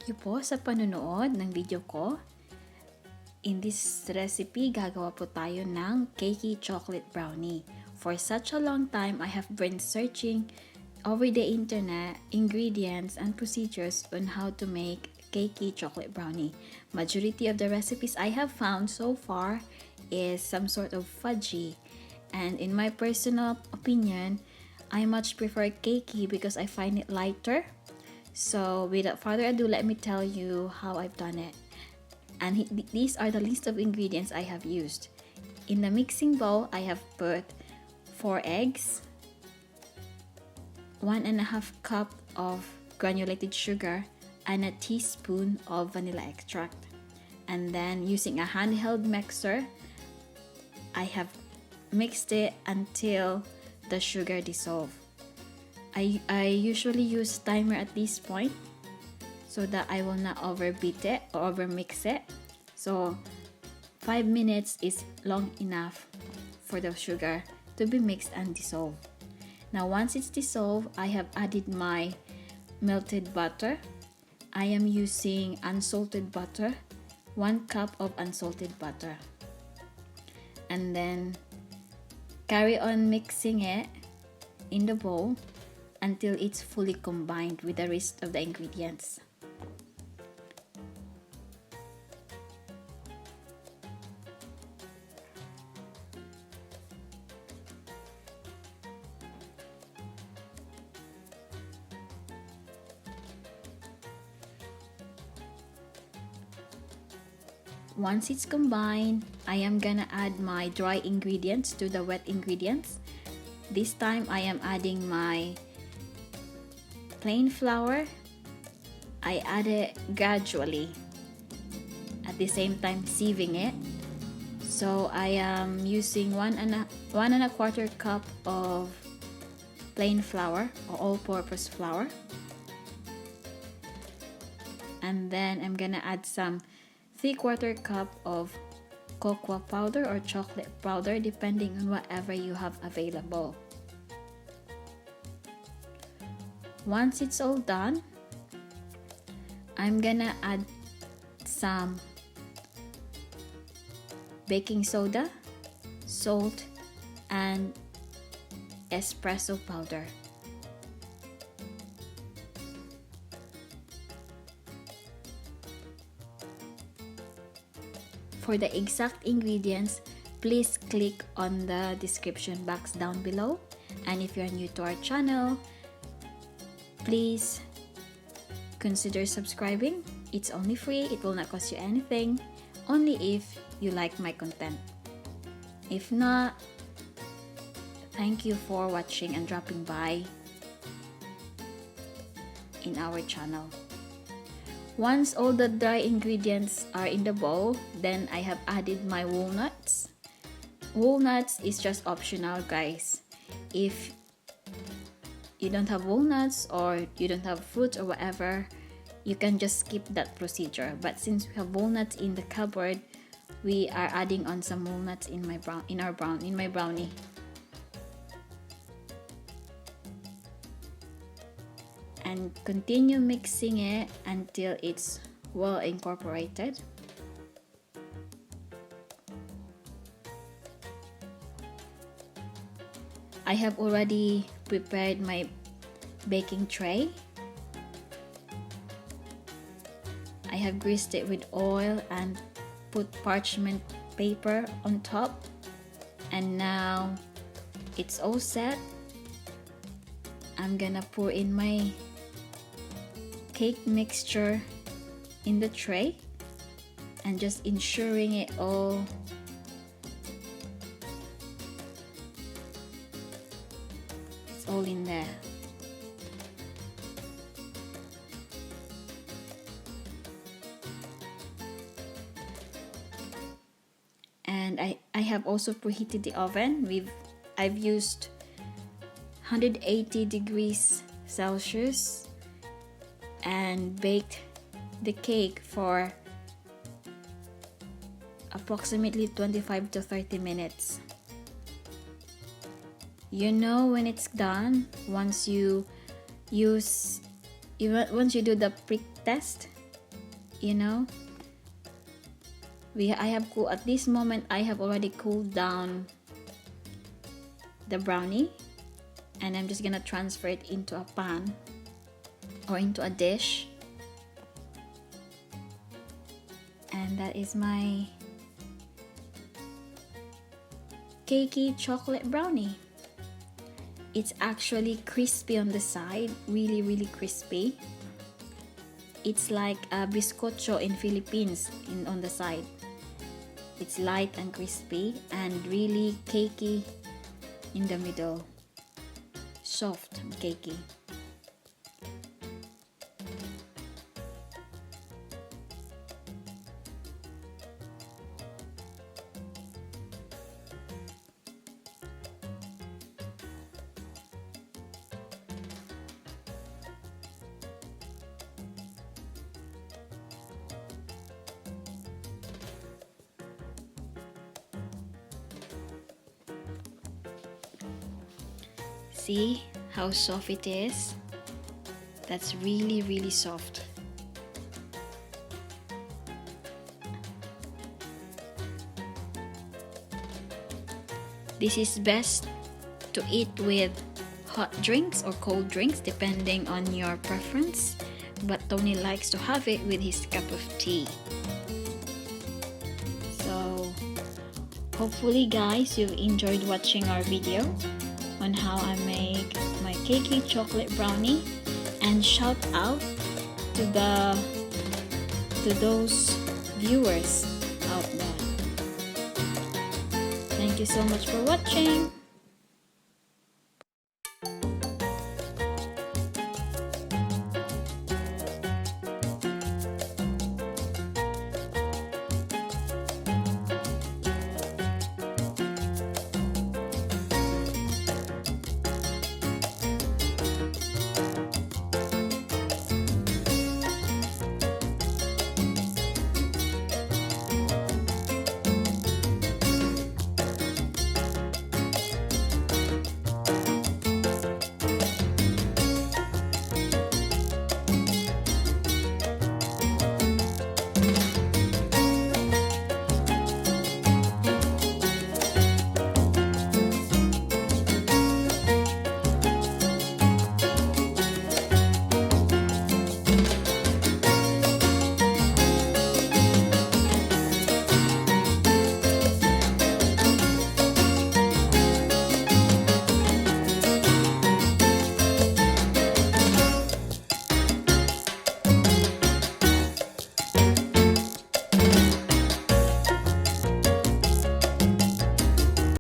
you po sa panonood ng video ko. In this recipe, gagawa po tayo ng cakey chocolate brownie. For such a long time, I have been searching over the internet ingredients and procedures on how to make cakey chocolate brownie. Majority of the recipes I have found so far is some sort of fudgy. And in my personal opinion, I much prefer cakey because I find it lighter. So without further ado, let me tell you how I've done it. And these are the list of ingredients I have used. In the mixing bowl, I have put 4 eggs, 1.5 cup of granulated sugar, and a teaspoon of vanilla extract. And then using a handheld mixer, I have mixed it until the sugar dissolves. I usually use timer at this point so that I will not overbeat it or overmix it. So 5 minutes is long enough for the sugar to be mixed and dissolved. Now once it's dissolved, I have added my melted butter. I am using unsalted butter, 1 cup of unsalted butter. And then carry on mixing it in the bowl until it's fully combined with the rest of the ingredients. Once it's combined, I am gonna add my dry ingredients to the wet ingredients. This time I am adding my plain flour. I add it gradually, at the same time sieving it. So I am using 1.25 cup of plain flour or all-purpose flour. And then I'm gonna add some 3/4 cup of cocoa powder or chocolate powder, depending on whatever you have available. Once it's all done, I'm gonna add some baking soda, salt, and espresso powder. For the exact ingredients, please click on the description box down below. And if you're new to our channel, please consider subscribing. It's only free, it will not cost you anything, only if you like my content. If not, thank you for watching and dropping by in our channel. Once all the dry ingredients are in the bowl, then I have added my walnuts. Walnuts is just optional, guys. If you don't have walnuts or you don't have fruit or whatever, you can just skip that procedure. But since we have walnuts in the cupboard, we are adding on some walnuts in my brownie. And continue mixing it until it's well incorporated. I have already prepared my baking tray. I have greased it with oil and put parchment paper on top. And now it's all set. I'm gonna pour in my cake mixture in the tray and just ensuring it all it's all in there. And I have also preheated the oven. I've used 180 degrees Celsius and baked the cake for approximately 25 to 30 minutes. You know when it's done once you do the prick test. you know. At this moment I have already cooled down the brownie, and I'm just gonna transfer it into a pan or into a dish. And that is my cakey chocolate brownie. It's actually crispy on the side, really crispy. It's like a bizcocho in Philippines on the side. It's light and crispy and really cakey in the middle. Soft and cakey. See how soft it is? That's really soft. This is best to eat with hot drinks or cold drinks depending on your preference, but Tony likes to have it with his cup of tea. So hopefully guys, you've enjoyed watching our video on how I make my cakey chocolate brownie, and shout out to those viewers out there. Thank you so much for watching.